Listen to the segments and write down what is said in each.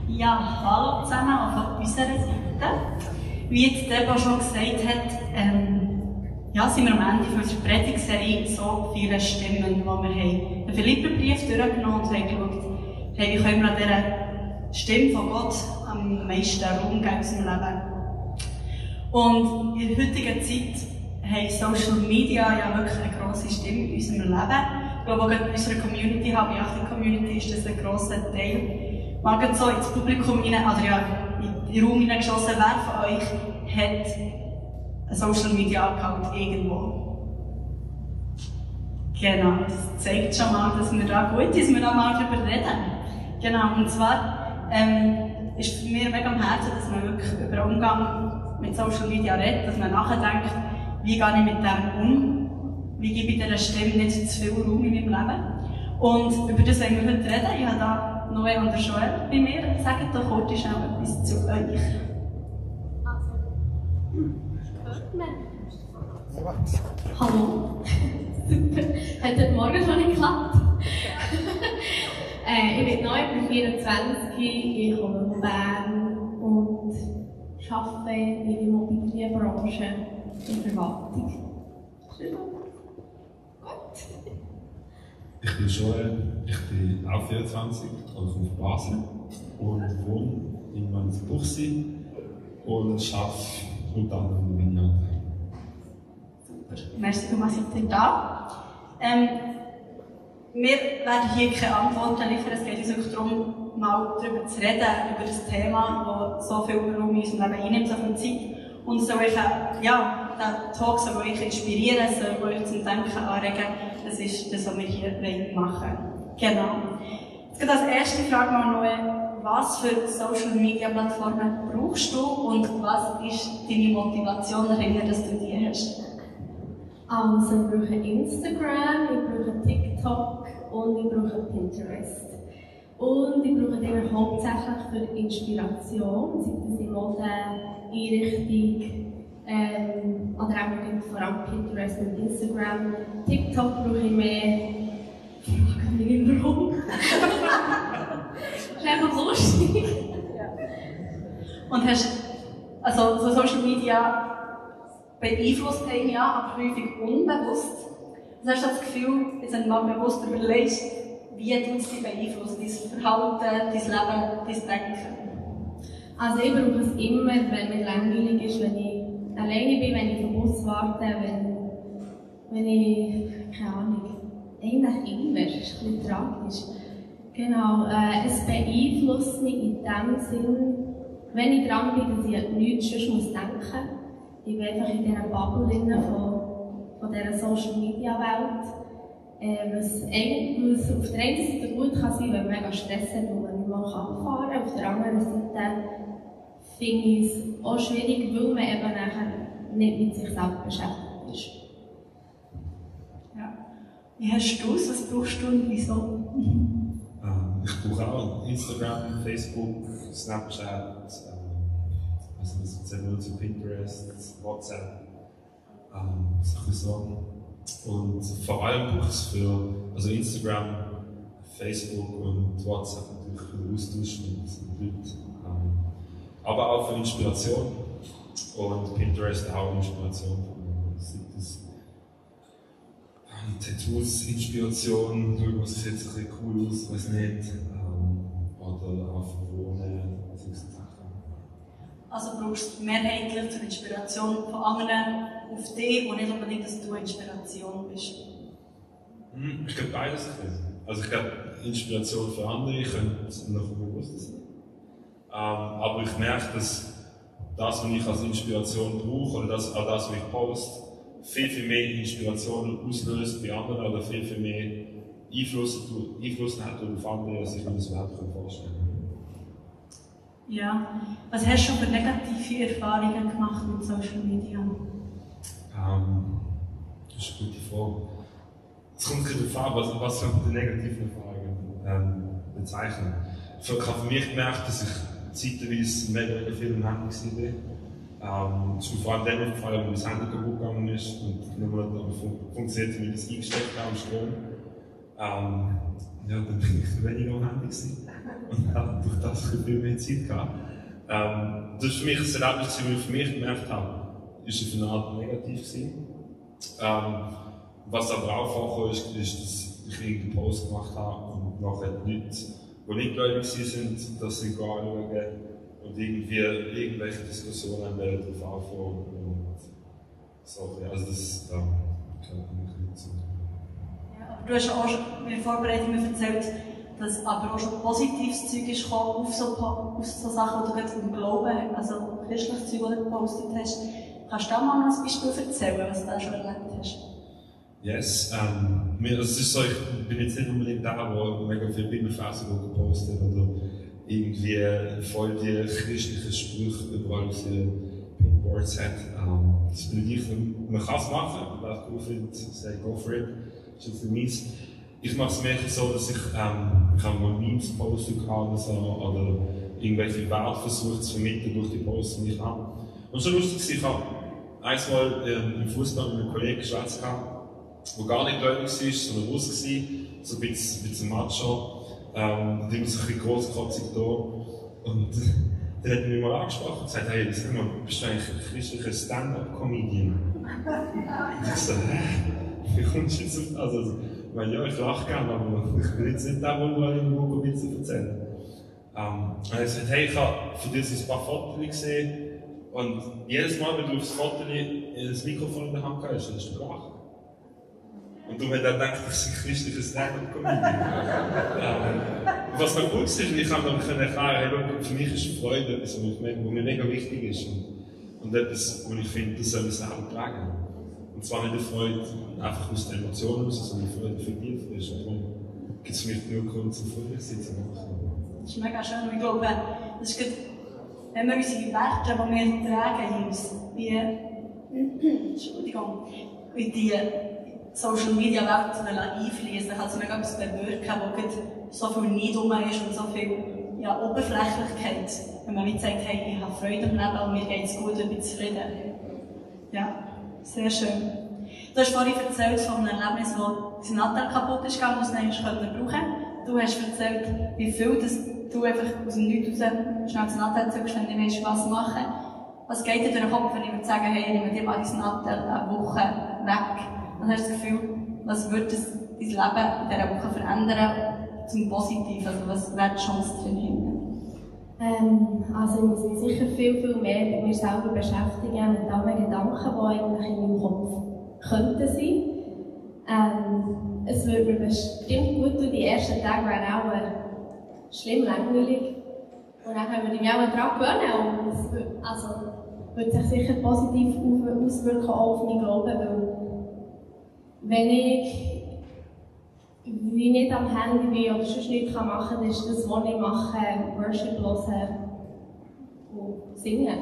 Ja, hallo zusammen, auch von unserer Seite. Wie jetzt Debo schon gesagt hat, sind wir am Ende unserer Predigtserie «So viele Stimmen», die wir haben den Philipperbrief durchgenommen und haben geschaut, wie können wir an dieser Stimme von Gott am meisten Raum geben in unserem Leben. Und in der heutigen Zeit haben Social Media ja wirklich eine grosse Stimme in unserem Leben. Ich glaube, auch in unserer Community, HB-Achtung-Community, ist das ein grosser Teil. Mal gerade so ins Publikum hinein, oder ja, in den Raum hineingeschossen, wer von euch hat einen Social Media Account irgendwo? Genau, das zeigt schon mal, dass wir da gut sind, dass wir da mal darüber reden. Genau, und zwar ist für mich mega am Herzen, dass man wirklich über den Umgang mit Social Media redet, dass man nachdenkt, wie gehe ich mit dem um, wie gebe ich dieser Stimme nicht zu viel Raum in meinem Leben. Und über das wollen wir heute reden. Ich habe da Noé und Joel bei mir. Sagt doch kurz schnell etwas zu euch. Hört man? Hallo. Super. Hat heute Morgen schon nicht geklappt? Ich bin neu, ich bin 24, ich komme von Bern und arbeite in der Immobilienbranche in der Verwaltung. Gut. Ich bin Joel, ich bin auch 24, also von Basel und wohne in Mannsbuchsee und arbeite unter anderem in Japan. Super, merci vielmals, seid ihr da. Wir werden hier keine Antworten liefern, es geht uns wirklich darum, mal darüber zu reden, über das Thema, das so viel Raum in unserem Leben einnimmt, so viel Zeit. Und soll euch, ja, der Talk soll euch inspirieren, soll euch zum Denken anregen. Das ist das, was wir hier machen wollen. Genau. Jetzt geht als erste Frage mal noch, was für Social Media Plattformen brauchst du und was ist deine Motivation dahinter, dass du die hast? Also, ich brauche Instagram, ich brauche TikTok und ich brauche Pinterest. Und ich brauche die hauptsächlich für Inspiration, sei das in Mode, Einrichtung, oder auch vor allem Pinterest und Instagram. TikTok brauche ich mehr. Ich frage mich nicht warum. Das ist einfach lustig. Und hast, also so Social Media beeinflusst einen ja, aber häufig unbewusst. Also hast du das Gefühl, jetzt wenn du mal bewusst überlegst, wie tut es dich beeinflussen, dein Verhalten, dein Leben, dein Denken? Also ich brauche es immer, wenn mir langweilig ist, wenn ich alleine bin, wenn ich vom Bus warte, wenn ich, keine Ahnung, eigentlich immer, das ist ein bisschen tragisch. Genau, es beeinflusst mich in dem Sinn, wenn ich dran bin, dass ich an nichts sonst denken muss. Ich bin einfach in dieser Bubble von dieser Social Media Welt. Was auf der einen Seite gut kann sein, wenn man mega Stress hat und man nicht mehr fahren kann. Auf der anderen Seite finde ich es auch schwierig, weil man eben nachher nicht mit sich selbst beschäftigt ist. Ja. Wie hast du es? Was brauchst du und wieso? Ich brauche auch Instagram, Facebook, Snapchat, also das zählt nur zu Pinterest, WhatsApp, solche Sachen. Und vor allem brauche ich es für Instagram, Facebook und WhatsApp natürlich für den Austausch mit Leuten. Aber auch für Inspiration. Und Pinterest auch Inspiration. Sei das Tattoos, Inspiration, was sieht jetzt ein bisschen cool aus, weiß nicht. Oder auch für Wohnen, solche Sachen. Also brauchst du mehrheitlich zur Inspiration von anderen auf dich und nicht unbedingt, dass du Inspiration bist? Ich glaube beides. Also ich glaube, Inspiration für andere könnte noch bewusster sein. Aber ich merke, dass das, was ich als Inspiration brauche, oder auch das, was ich poste, viel mehr Inspiration auslöst bei anderen oder viel mehr Einfluss hat auf andere, als ich mir das überhaupt vorstellen kann. Ja. Was hast du schon für negative Erfahrungen gemacht mit Social Media? Das ist eine gute Frage. Es kommt darauf an, was die negativen Erfahrungen bezeichnen. Ich habe für mich gemerkt, dass ich zeitweise mega viel am Handy war. Es ist mir vor allem dann aufgefallen, wenn mein Handy kaputt gegangen ist und nicht mehr funktioniert, wie ich das eingesteckt habe am Strom. Ja, dann bin ich weniger am Handy gewesen. Und habe durch das ich viel mehr Zeit gehabt. Das war für mich ein Erlebnis, weil ich für mich gemerkt habe, ist es für eine Art negativ gewesen. Was aber auch vorkam, ist, dass ich irgendeinen Post gemacht habe und nachher die Leute, die nicht gläubig sind, dass sie anschauen und irgendwie irgendwelche Diskussionen darauf anfangen und so. Also das gehört nicht dazu. Ja, aber du hast auch schon in der Vorbereitung erzählt, dass aber auch schon positives Zeug ist gekommen auf so Sachen, die du gerade im Glauben, also christliches Zeug, das du gepostet hast. Kannst du da mal noch ein Beispiel erzählen, was du da schon erlebt hast? Yes, es ist so, ich bin jetzt nicht unbedingt der, der mega viele Bibelverse gepostet oder irgendwie voll die christlichen Sprüche überall auf den Pinboards hat. Das bin ich. Man kann es machen, wer es cool findet, say go for it. Das ist jetzt nicht meins. Ich mache es mehr so, dass ich mal Memes posten kann oder so, oder irgendwelche Werte versuche zu vermitteln durch die Posts, die ich habe. Und so lustig, ich habe einmal im Fußball mit einem Kollegen geschwätzt, der gar nicht gläubig war, sondern Russ war, so ein bisschen macho, und immer so ein bisschen grosskotzig da. Und dann hat er mich mal angesprochen und gesagt, hey, sag mal, bist du eigentlich ein christlicher Stand-up-Comedian? Und ich so, wie kommst du jetzt auf das? Also, ja, ich lache gerne, aber ich will jetzt nicht da, wo du irgendwo Witze erzählen. Und er hat gesagt, hey, ich habe für dich ein paar Fotos gesehen, und jedes Mal, wenn du aufs Foto das Mikrofon in der Hand hast, hast du gelacht. Und du hast dann gedacht, ich sei christliches Stand-up-Comedian. Was noch gut ist, ich kann dann erklären, hey, für mich ist Freude etwas, was mir mega wichtig ist. Und etwas, wo ich finde, das soll das Leben tragen. Und zwar nicht eine Freude einfach aus den Emotionen raus, sondern eine Freude vertieft ist. Und darum gibt es für mich nur Grund zum Freude zu machen. Das ist mega schön. Ich glaube, das ist gut, wenn wir unsere Werte, die wir tragen, uns, in die Social Media Welt einfließen, kann es mega etwas bewirken, wo so viel Neid rum ist und so viel Oberflächlichkeit. Wenn man nicht sagt, hey, ich habe Freude am Leben und mir geht es gut, ich bin zufrieden. Ja, sehr schön. Du hast vorhin erzählt von einem Erlebnis, wo das Nattel kaputt ist gegangen und es nicht brauchen konnte. Du hast erzählt, wie viel du einfach aus dem Nichts raus schnell das Nattel zugst, wenn du weißt, was machen. Was geht dir durch den Kopf, wenn ich würde sagen, hey, ich nehme dir mal dein Nattel eine Woche weg? Dann hast du das Gefühl, was würde dein Leben in dieser Woche verändern zum Positiven? Also was wäre die Chance drin? Also ich muss mich sicher viel mehr mit mir selber beschäftigen, mit all den Gedanken, die eigentlich in meinem Kopf könnten sein. Es würde mir bestimmt gut tun, die ersten Tage wären auch schlimm langweilig. Und dann würde ich mich auch daran gewöhnen. Und es würde sich sicher positiv auswirken auf meinen Glauben, weil wenn ich nicht am Handy bin oder sonst nichts machen kann, dann ist das, was ich mache, Worship hören und singen.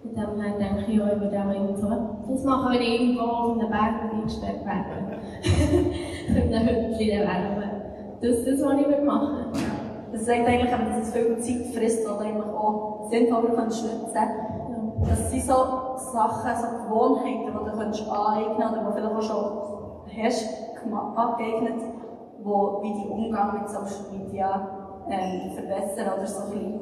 Mit dem her denke ich, ja, ich würde auch immer so etwas machen, wenn ich irgendwo auf einem Berg eingesperrt werde. Und dann Hütchen wärmen. Das ist das, was ich machen würde. Das sagt eigentlich, dass es viel Zeit frisst oder auch sinnvoll nutzen kannst. Das sind so Sachen, so Gewohnheiten, die du aneignen kannst oder die vielleicht auch schon hast angeeignet, wo wie die Umgang mit Social Media verbessern oder so viel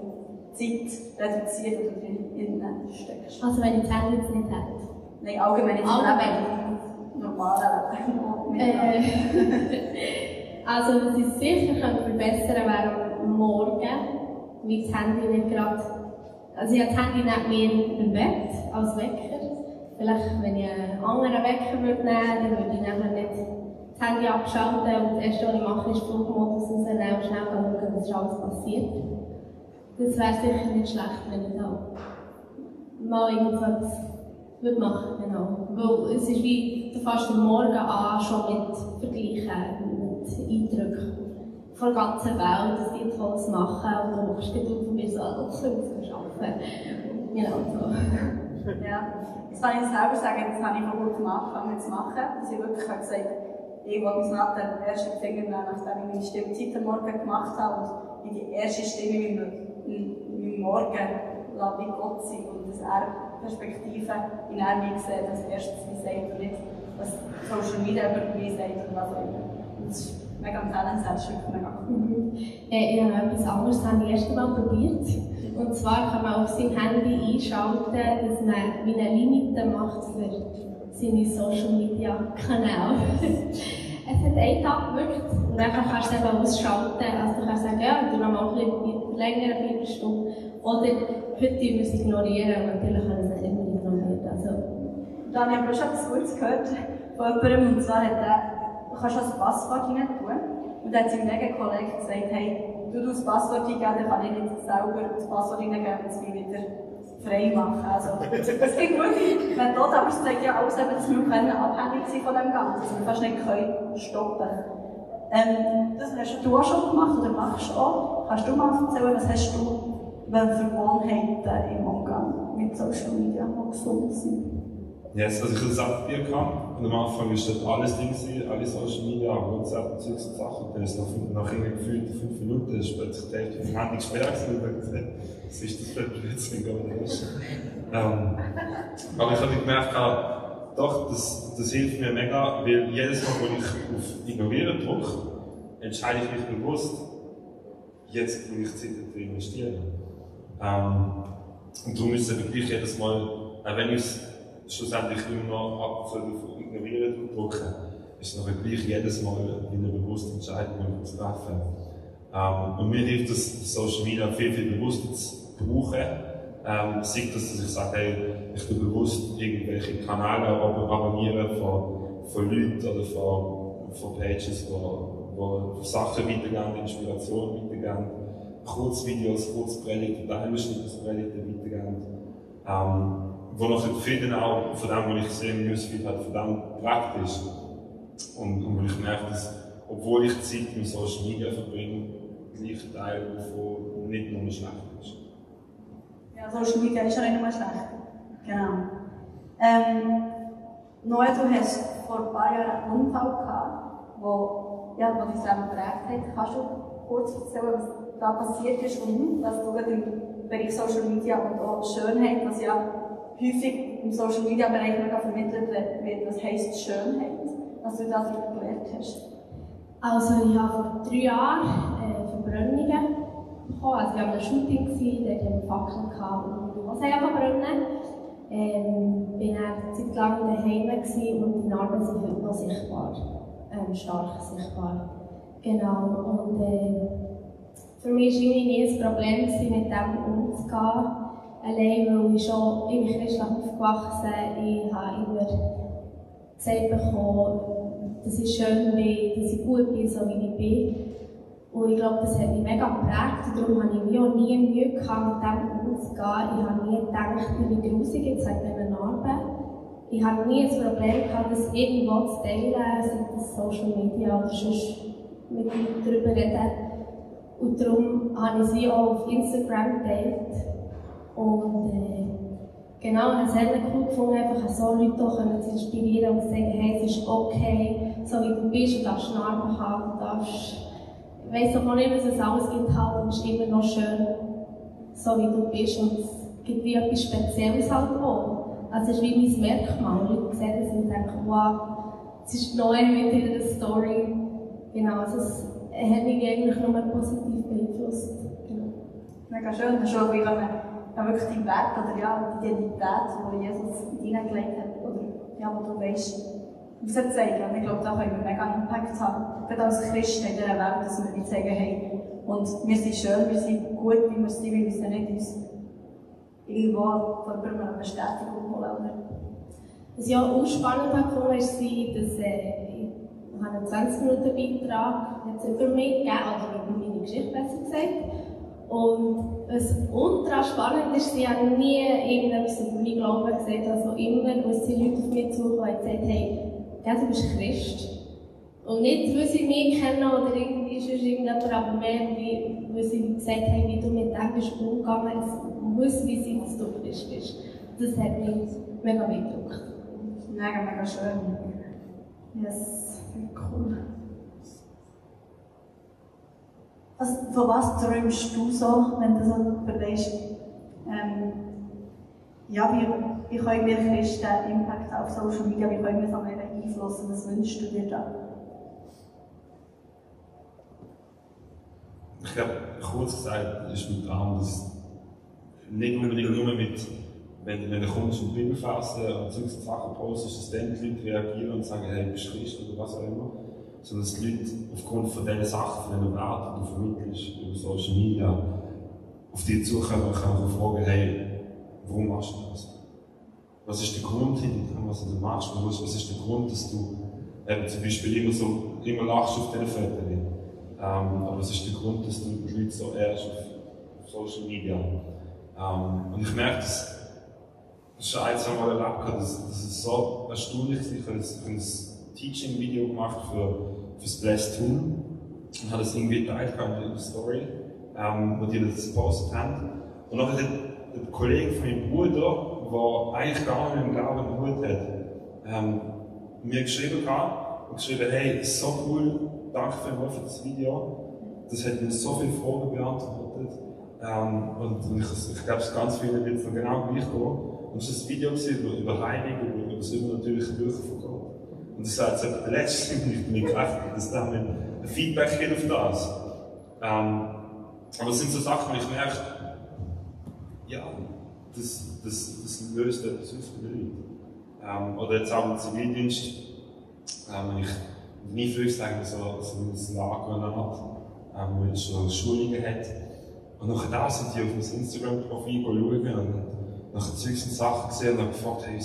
Zeit reduzieren, die du drin steckst. Also wenn ich das Handy jetzt nicht hätte? Nein, allgemein jetzt im normalen Leben. Also was ich sicher verbessern könnte, wäre morgen, weil das Handy nicht gerade... Also ich habe das Handy neben mir im Bett als Wecker. Vielleicht, wenn ich einen anderen Wecker nehmen würde, dann würde ich nachher nicht das Handy abschalten und das erste, was ich mache, ist Flugmodus rausnehmen und schnell schauen, was alles passiert. Das wäre sicher nicht schlecht, wenn ich da mal irgendwas würde machen genau. Weil es ist wie, du fängst den Morgen an, schon mit Vergleichen, mit Eindrücken von der ganzen Welt, dass die Tolles machen und du machst auf und bist so, das können wir arbeiten. Genau so. Ja. Das kann ich selber sagen, das habe ich vor kurzem angefangen zu machen. Dass ich wirklich gesagt habe, ich will mein Nattel erst Finger nehmen, nachdem ich meine stille Zeit am Morgen gemacht habe und in die erste Stimme in meinem Morgen lasse ich Gott sein und dass er Perspektive in mir sieht, dass erstes wie sagt und nicht, was Social Media über mich sagt oder was auch immer. Das ist mega empfehlenswert, ist wirklich mega cool. Ich habe noch etwas anderes das erste Mal probiert. Und zwar kann man auf seinem Handy einschalten, dass man wie eine Limite macht für seine Social Media Kanäle. Es hat einen Tag gewirkt und dann kannst du es eben ausschalten. Also du kannst sagen, ja, du noch mal ein bisschen länger, 4 Stunden. Oder heute wir es ignorieren und natürlich kann es nicht immer ignorieren. Also, dann habe ich schon etwas Gutes gehört von jemandem, und zwar hat du kannst auch das Passwort rein tun. Und dann hat sein Kollege gesagt, hey, du das Passwort eingeben, dann kann ich nicht selber das Passwort reingeben und es wieder frei machen. Also, das ist eine gute Methode, aber es zeigt ja alles, dass wir abhängig sind von dem Ganzen, dass wir fast nicht stoppen können. Das hast du auch schon gemacht oder machst du auch. Kannst du mal erzählen, was hast du für Gewohnheiten im Umgang mit Social Media, die gesund sind? Yes, also ich hatte das Papier gehabt und am Anfang war dort alles drin, alle Social Media, WhatsApp, Zeugs und Sachen. Und dann ist es nach gefühlt 5 Minuten, ist plötzlich der Handy gesperrt und dann gesagt, was ist das für ein Blödsinn, gehen wir raus. Aber ich habe gemerkt, doch, das hilft mir mega, weil jedes Mal, wo ich auf Ignorieren drücke, entscheide ich mich bewusst, jetzt will ich Zeit zu investieren. Und darum ist es wirklich jedes Mal, auch wenn ich es schlussendlich immer noch ignorieren drücke, ist es noch gleich jedes Mal wieder bewusst Entscheidung, die ich treffen. Und mir hilft es, Social Media viel bewusster zu brauchen. Sei das, dass ich sage, hey, ich bin bewusst irgendwelche Kanäle abonnieren von Leuten oder von Pages, wo Sachen weitergehen, Inspiration weitergehen, Kurzvideos, Kurzpredigten, Teilbeschnittungspredigten weitergehen. Wo noch viel dann auch von dem, was ich sehe im Newsfeed, halt von dem geprägt ist. Und wo ich merke, dass, obwohl ich Zeit mit Social Media verbringe, gleich ein Teil davon nicht nur schlecht ist. Ja, Social Media ist ja nicht nur schlecht. Genau. Noah, du hast vor ein paar Jahren einen Unfall gehabt, wo dein Leben geprägt hat. Kannst du kurz erzählen, was da passiert ist und was du im Bereich Social Media und auch Schönheit, was ja häufig im Social Media Bereich mega vermittelt wird, was heisst Schönheit, was du darüber gelernt hast? Also ich habe vor 3 Jahren Verbrennungen bekommen. Also wir waren ein Shooting, dort haben wir Fackeln gehabt und die Hose verbrennen. Ich war eine Zeit lang daheim und die Narben sind heute noch sichtbar, stark sichtbar. Genau. Und für mich war irgendwie nie ein Problem, mit dem umzugehen. Allein, weil ich schon immer christlich aufgewachsen bin, ich habe immer gesagt bekommen, dass ich schön bin, dass ich gut bin, so wie ich bin. Und ich glaube, das hat mich mega geprägt. Darum habe ich auch nie Mühe gehabt, mit dem umzugehen. Ich habe nie gedacht, ich bin grusig jetzt wegen diesen Narben. Ich habe nie ein Problem gehabt, das irgendwo zu teilen, sei das Social Media oder sonst mit Leuten darüber reden. Und darum habe ich sie auch auf Instagram geteilt. Und genau, ich habe es sehr cool gefunden, einfach so Leute auch zu inspirieren und zu sagen, hey, es ist okay, so wie du bist, du darfst Narben haben, du darfst, ich weiss auch noch nicht, was es alles gibt, halt, und es ist immer noch schön, so wie du bist, und es gibt wie etwas Spezielles halt auch. Also es ist wie mein Merkmal, Leute sehen das und denken, wow, es ist neu mit ihrer Story. Genau, also es hat mich eigentlich nur positiv beeinflusst. Genau. Mega schön, das ist auch wie wenn wirklich die Werte oder ja, die Identität, die Jesus hineingelegt hat, oder ja, wo du weißt, zeigen. Und ich glaube, da können wir mega Impact haben. Gerade als Christen in dieser Welt, dass wir sagen, hey, und wir sind schön, wir sind gut, wie wir sind, wir müssen nicht uns irgendwo von jemandem eine Bestätigung holen. Was ich auch spannend fand, war, dass ich einen 20-Minuten-Beitrag über mich gegeben oder über meine Geschichte besser gesagt. Und was ultra spannend ist, sie haben nie irgendetwas über meinen Glauben gesagt. Also immer, als die Leute auf mich zukommen und gesagt haben, hey, ja, du bist Christ. Und nicht, weil sie mich kennen oder irgendwie sonst irgendjemand, aber mehr, weil sie gesagt haben, wie du mit dem bist umgegangen. Es muss wie sein, dass du Christ bist. Das hat mich mega beeindruckt. Mega, mega schön. Yes, cool. Also, von was träumst du so, wenn du so überlegst, ja, wie können wir Christen Impact auf Social Media, wie können wir so einen beeinflussen, was wünschst du dir da? ich glaube, kurz gesagt, ist mit Traum, dass nicht unbedingt nur mit, wenn du kommst und Bibelverse und solche Sachen postest, dass dann die Leute reagieren und sagen, hey, bist du Christ oder was auch immer, sondern dass die Leute aufgrund von diesen Sachen, von diesen Werten, die du vermittelst über Social Media, auf dich zukommen und kann fragen, hey, warum machst du das? Was ist der Grund hinter dem, was du machst? Was ist der Grund, dass du eben zum Beispiel immer lachst auf diesen Fotos? Aber was ist der Grund, dass du die Leute so ehrst auf Social Media? Und ich merke, dass ich schon ein, zwei Mal erlebt habe, dass es so erstaunlich ist. Ich habe ein Teaching-Video gemacht für das Blessed Tool und habe das irgendwie geteilt in der Story, wo die das gepostet haben. Und dann hat der Kollege von meinem Bruder, der eigentlich gar nicht mit dem Glauben am Hut hat, mir geschrieben, hey, so cool, danke vielmals für das Video. Das hat mir so viele Fragen beantwortet. Und ich glaube, es ganz viele wird es noch genau gleich gehen. Und es war ein Video über Heilung, über das übernatürliche Wirken von Gott. Und das war jetzt der letzte, ich bin nicht gerechnet, dass da mir ein Feedback gibt auf das. Aber es sind so Sachen, wo ich merke, ja, das löst etwas aus bei den Leuten. Oder jetzt auch im Zivildienst, wenn ich nie frühst eigentlich so ein Lager hat, wo ich schon Schulungen hat. Und nachher da sind die auf mein Instagram-Profil schauen und nachher Zeugs und Sachen gesehen und dann gefragt, hey,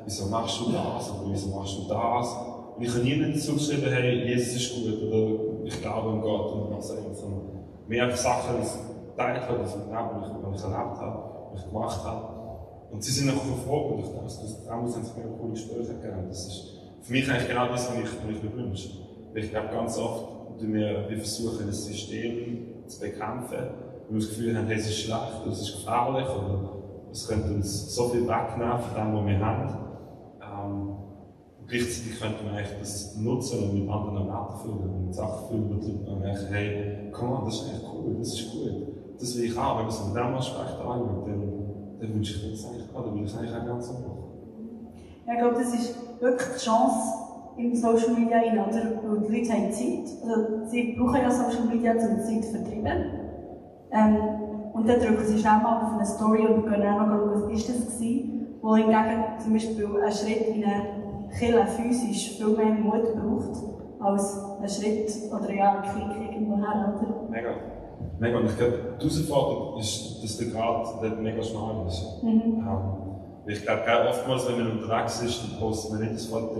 wieso machst du das oder wieso machst du das? Und ich habe nie dazu geschrieben, hey, Jesus ist gut oder ich glaube an Gott und was auch immer. Sondern mehr Sachen, die ich geteilt habe, die ich erlebt habe, die ich gemacht habe. Und sie sind auch verfolgt und ich denke, damals haben sie mir coole Gespräche gegeben. Das ist für mich eigentlich genau das, was ich mir wünsche. Weil ich glaube, ganz oft wir versuchen, das System zu bekämpfen, weil wir das Gefühl haben, hey, es ist schlecht, oder es ist gefährlich, oder es könnte uns so viel wegnehmen von dem, was wir haben. Und gleichzeitig könnte man eigentlich das nutzen und mit anderen Werten füllen, und mit Sachen füllen, wo die Leute merken, hey, komm on, das ist eigentlich cool, das ist gut. Das will ich auch, wenn man es mit diesem Aspekt anschaut, dann wünsche ich mir das eigentlich auch, dann will ich es eigentlich auch ganz so machen. Ja, ich glaube, das ist wirklich die Chance in Social Media rein, oder? Weil die Leute haben Zeit. Also, sie brauchen ja Social Media, um die Zeit zu vertreiben. Und dann drücken sie schnell mal auf eine Story und können auch noch schauen, was ist das gewesen. Wo hingegen zum Beispiel ein Schritt in eine Kirche physisch viel mehr Mut braucht, als ein Schritt oder ja, ein Klick irgendwo her, oder? Mega. Mega. Und ich glaube, die Herausforderung ist, dass der Grad dort mega schmal ist. Ich glaube, oftmals, wenn man unterwegs ist, dann postet man nicht das Foto,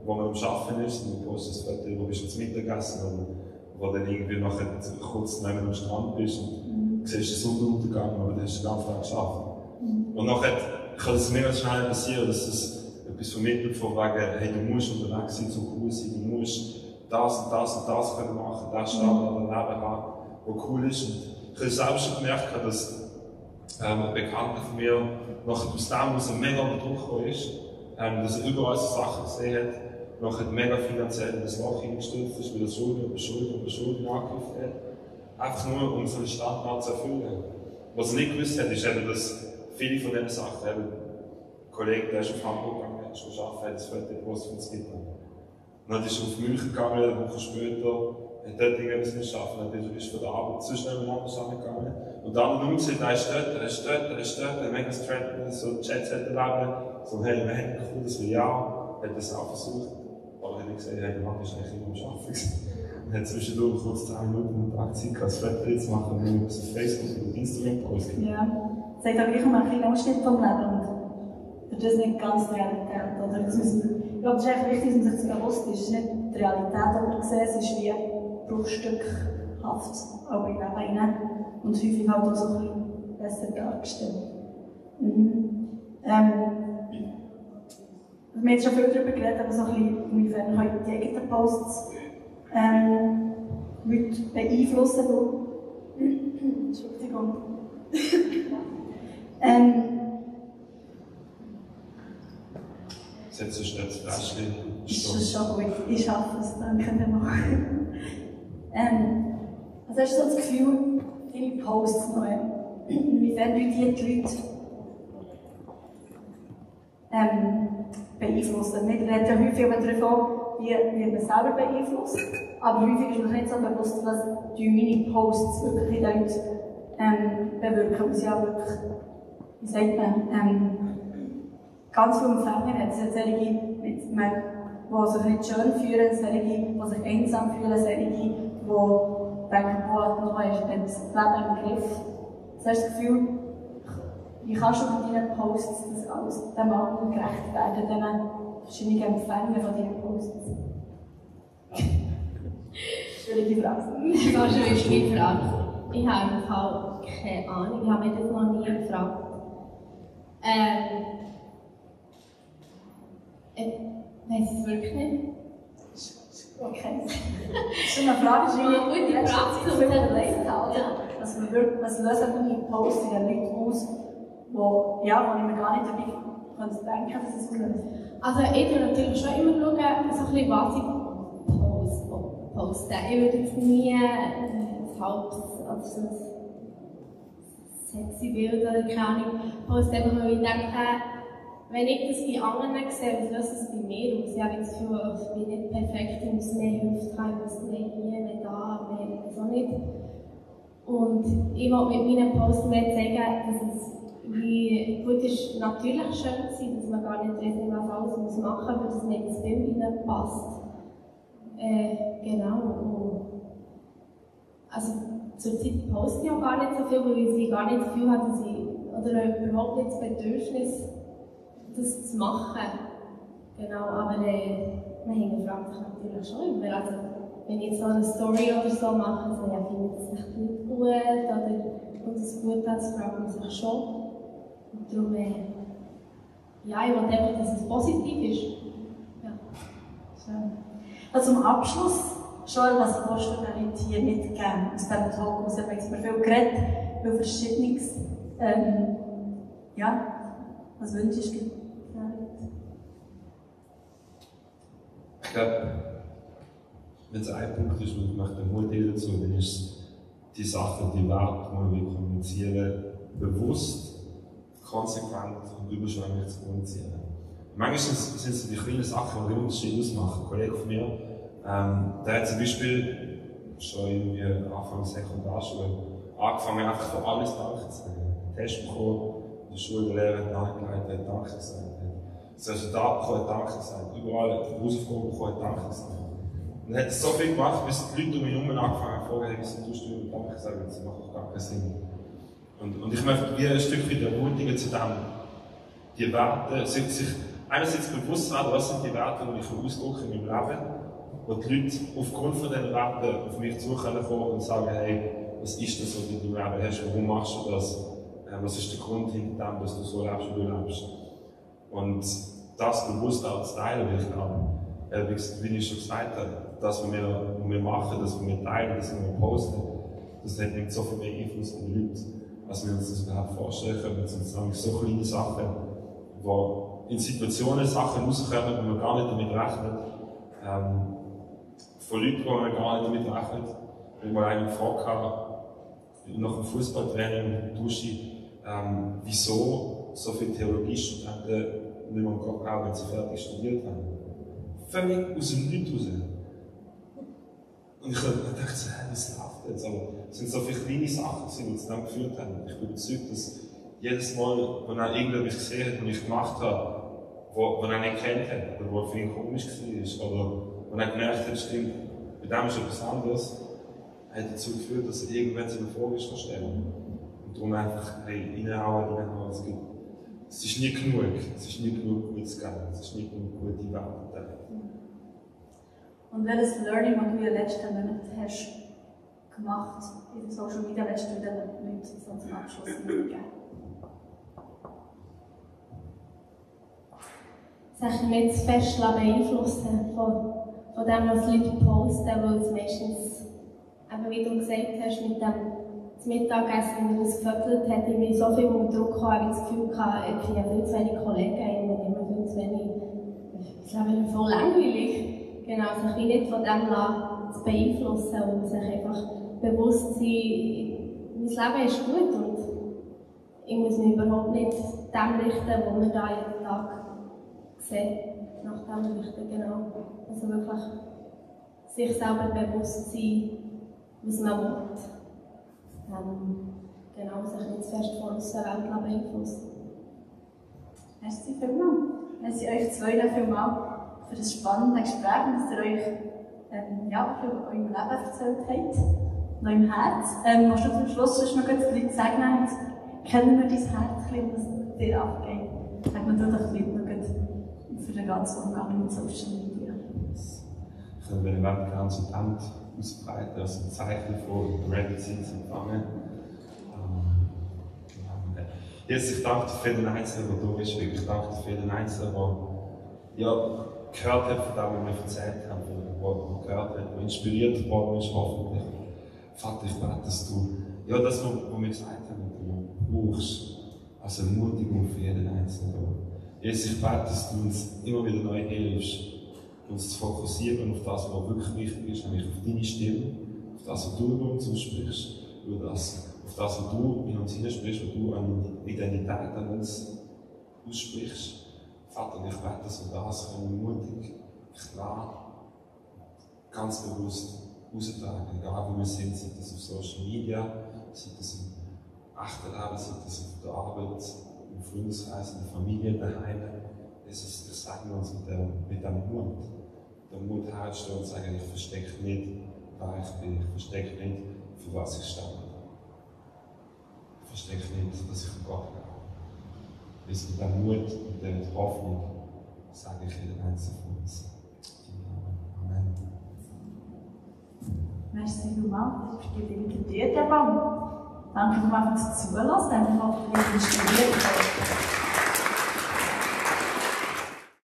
wo man am Arbeiten ist, sondern man postet das Foto, wo bist du zum Mittagessen oder wo dann irgendwie nachher kurz neben dem Strand bist und siehst den Sonnenuntergang, aber dann hast du den ganzen Tag geschafft. Und nachher kann es mega schnell passieren, dass es etwas vermittelt von wegen, hey, du musst unterwegs sein, so cool sein, du musst das und das und das können machen, das Standard oder Leben haben, was cool ist. Und ich habe selber schon gemerkt, dass ein Bekannter von mir nachher aus dem, was er mega unter Druck gekommen ist, dass er überall so Sachen gesehen hat, nachher mega finanziell in das Loch hineingestürzt ist, weil er Schulden über Schulden angegriffen hat. Einfach nur, um so einen Standard zu erfüllen. Was er nicht gewusst hat, ist eben, dass viele von diesen Sachen, eben, ein Kollege, der ist auf Hamburg gegangen, hat schon gearbeitet, hat das Foto gepostet von Skipper. Dann ist er auf München gegangen, eine Woche später, hat dort irgendwas nicht geschafft, dann ist von der Arbeit zu schnell mit anders angegangen. Und dann nur gesehen, er ist dort, er mega straight, so Jet-Set-Leben, so, hey, wir haben cool, das will ja, hat das auch versucht. Aber er hat gesehen, hey, der Mann ist eigentlich immer am Arbeiten. Und hat zwischendurch kurz 10 Minuten mit Aktie gehabt, das Foto zu machen, und wir auf Facebook und Instagram posten. Ja, es sagt auch gleich um einen kleinen Ausschnitt vom Leben. Und das ist nicht ganz die Realität, oder? Das müssen wir, ich glaube, es ist echt wichtig, dass man sich das bewusst ist. Es ist nicht die Realität, die wir sehen, es ist wie bruchstückhaft auch in Leben hinein. Und häufig halt auch so ein bisschen besser dargestellt. Wir haben jetzt schon viel darüber geredet, aber so ein bisschen, inwiefern können die eigenen Posts Leute beeinflussen. Entschuldigung. Setzt du schnell das Fläschchen? Ist schon gut, ich schaffe es, danke dir. Also hast du so das Gefühl, deine Posts noch, inwiefern die Leute beeinflussen? Wir reden ja häufig davon, wie man selber beeinflusst. Aber häufig ist mir nicht so bewusst, was meine Posts wirklich in den Leuten bewirken. Und sie auch wirklich, wie sagt man, ganz viele Empfänger hat. Es hat solche, die sich nicht schön fühlen, solche, die sich einsam fühlen, solche, die denken, noch ist das Leben im Griff. Das heißt das Gefühl, wie kannst du mit deinen Posts das alles dem anderen gerecht werden, diesen verschiedenen Empfängern von deinen Posts? Schwierige Frage. Das ist eine schwierige Frage. Ich habe im Fall keine Ahnung, ich habe mir das noch nie gefragt. Ich weiss es wirklich nicht. Okay. Das ist eine Frage, die ich eine gute Frage überlegt habe. Was lösen meine Posts in den Leuten aus, wo ich mir gar nicht dabei denken kann, dass es auslöst? Also ich schaue natürlich schon immer, so ein bisschen, was ich poste. Ich würde jetzt nie ein halbes oder so ein sexy Bild oder keine Ahnung posten, einfach weil ich denke, wenn ich das bei anderen sehe, was löst es bei mir aus? Ich habe das Gefühl, ich bin nicht perfekt, ich muss mehr Hilfe haben, ich muss mehr hier, mehr da, mehr so nicht. Und ich wollte mit meinen Posts mehr zeigen, dass es wie gut ist, natürlich schön zu sein, dass man gar nicht weiß, was alles machen muss, aber dass nicht ins Bild hineinpasst. Genau. Also zurzeit poste ich auch gar nicht so viel, weil ich gar nicht das Gefühl habe, dass ich, oder überhaupt nicht das Bedürfnis, das zu machen. Genau, aber man hinterfragt sich natürlich schon immer. Also, wenn ich jetzt so eine Story oder so mache, so, ja, finde ich das echt nicht gut oder kommt es gut an, das fragt man sich schon. Und darum, ja, ich will einfach, dass es positiv ist. Ja. So. Also zum Abschluss, Joel, was willst du den Leuten hier mitgeben aus diesem Talk? Wir haben jetzt viel geredet, über Verschiedenes. Ja, was wünschst du dir? Ich glaube, wenn es ein Punkt ist, wo ich möchte Mut dazu, dann ist es die Sachen, die Werte, die wir kommunizieren, bewusst, konsequent und überschwänglich zu kommunizieren. Manchmal sind es die kleinen Sachen, die den Unterschied ausmachen. Ein Kollege von mir, der hat zum Beispiel schon irgendwie Anfang der Sekundarschule angefangen, einfach für alles Danke zu sagen. Einen Test bekommen, in der Schule, der Lehrer hat nachgeleitet, hat Danke gesagt. Das Resultat bekommen, hat Danke gesagt. Überall Hausaufgaben bekommen, hat Danke gesagt. Und er hat so viel gemacht, bis die Leute um ihn herum angefangen haben zu fragen, wieso tust du über Danke sagen? Das macht doch gar keinen Sinn. Und ich möchte wie ein Stück wieder ermutigen zu dem, die Werte, sich einerseits bewusst werden, was sind die Werte, die ich ausdrücke in meinem Leben, wo die Leute aufgrund von diesen Werten auf mich zukommen und sagen, hey, was ist das, was du in deinem Leben hast, warum machst du das, was ist der Grund hinter dem, dass du so lebst, wie du lebst. Und das bewusst auch zu teilen, weil ich glaube, wie ich schon gesagt habe, das, was wir machen, das, was wir teilen, das, was wir posten, das hat nicht so viel mehr Einfluss auf die Leute, als wir uns das überhaupt vorstellen können. Es sind nämlich so kleine Sachen, wo in Situationen Sachen rauskommen, wo man gar nicht damit rechnet. Von Leuten, wo man gar nicht damit rechnet. Wenn man einen gefragt hat, nach dem Fußballtraining in der Dusche, wieso so viele Theologiestudenten nicht mehr glauben, wenn sie fertig studiert haben. Völlig aus dem Nichts raus. Und ich dachte so, was läuft jetzt? Aber es sind so viele kleine Sachen, die uns dann geführt haben. Ich bin überzeugt, dass jedes Mal, wenn er irgendetwas gesehen hat, was ich gemacht habe, wo er nicht kennt hat, oder wo für ihn komisch war, oder wo er gemerkt hat, stimmt, bei dem ist etwas anderes, hat dazu geführt, dass er irgendwann seine Frage stellen. Und darum einfach, hey, reinhauen. Es ist nie genug. Es ist nie genug Gutes geben. Es ist nie genug gute Werte. Und welches Learning, das du in den letzten Monaten hast gemacht in den Social Media, willst du den Leuten so zum Abschluss mitgeben? Sich nicht zu fest beeinflussen von dem, was die Leute posten, weil es meistens, eben wie du gesagt hast, mit dem Mittagessen, wenn er das gefüttert hat, ich so viel unter Druck gehabt, ich das Gefühl gehabt, ich habe viel zu wenig Kollegen, ich habe immer viel zu wenig, das Leben ist voll langweilig. Genau, sich nicht von dem zu beeinflussen und sich einfach bewusst sein, mein Leben ist gut und ich muss mich überhaupt nicht dem richten, was man da jeden Tag sieht, nach dem richten, genau. Also wirklich sich selber bewusst sein, was man will. Genau, sich nicht zu fest von unserer Welt beeinflussen. Merci vielmals. Merci euch zwei vielmals für das spannende Gespräch, dass ihr euch für eurem Leben erzählt habt. Noch im Herz. Was du zum Schluss noch die Leute sagen, kennen wir dein Herz, was dir abgeht? Sag mir doch ein bisschen für den ganzen Umgang mit Social Media. Ich würde den ganz Amt ausbreiten, also ein Zeichen von ready sind zu empfangen. Jesus, ich danke dir für jeden Einzelnen, der da ist. Ich danke dir für jeden Einzelnen, der gehört hat von dem, was wir erzählt haben, der gehört hat, der inspiriert worden ist, hoffentlich. Vater, ich bete, dass du das, was wir gesagt haben, du brauchst, als Ermutigung für jeden Einzelnen. Jesus, ich bete, dass du uns immer wieder neu hilfst, uns zu fokussieren auf das, was wirklich wichtig ist, nämlich auf deine Stimme, auf das, was du über uns aussprichst, auf das, was du in uns hineinsprichst, was du an Identität an uns aussprichst. Vater, ich bete, dass wir das mutig, klar, ganz bewusst austragen, egal wo wir sind, sei das auf Social Media, sei das im echten Leben, sei das auf der Arbeit, im Freundeskreis, in der Familie, daheim. Jesus, ich sage uns mit dem Mut. Der Mut herzustellen und sagen, ich verstecke nicht, wer ich bin, ich verstecke nicht, für was ich stehe. Ich verstecke nicht, dass ich an Gott glaube. Bis mit dem Mut und der Hoffnung sage ich jedem Einzelnen von uns. Amen. Merci vielmals, ich gebe dir den Raum. Danke vielmals fürs Zuhören, danke für die Inspirierung.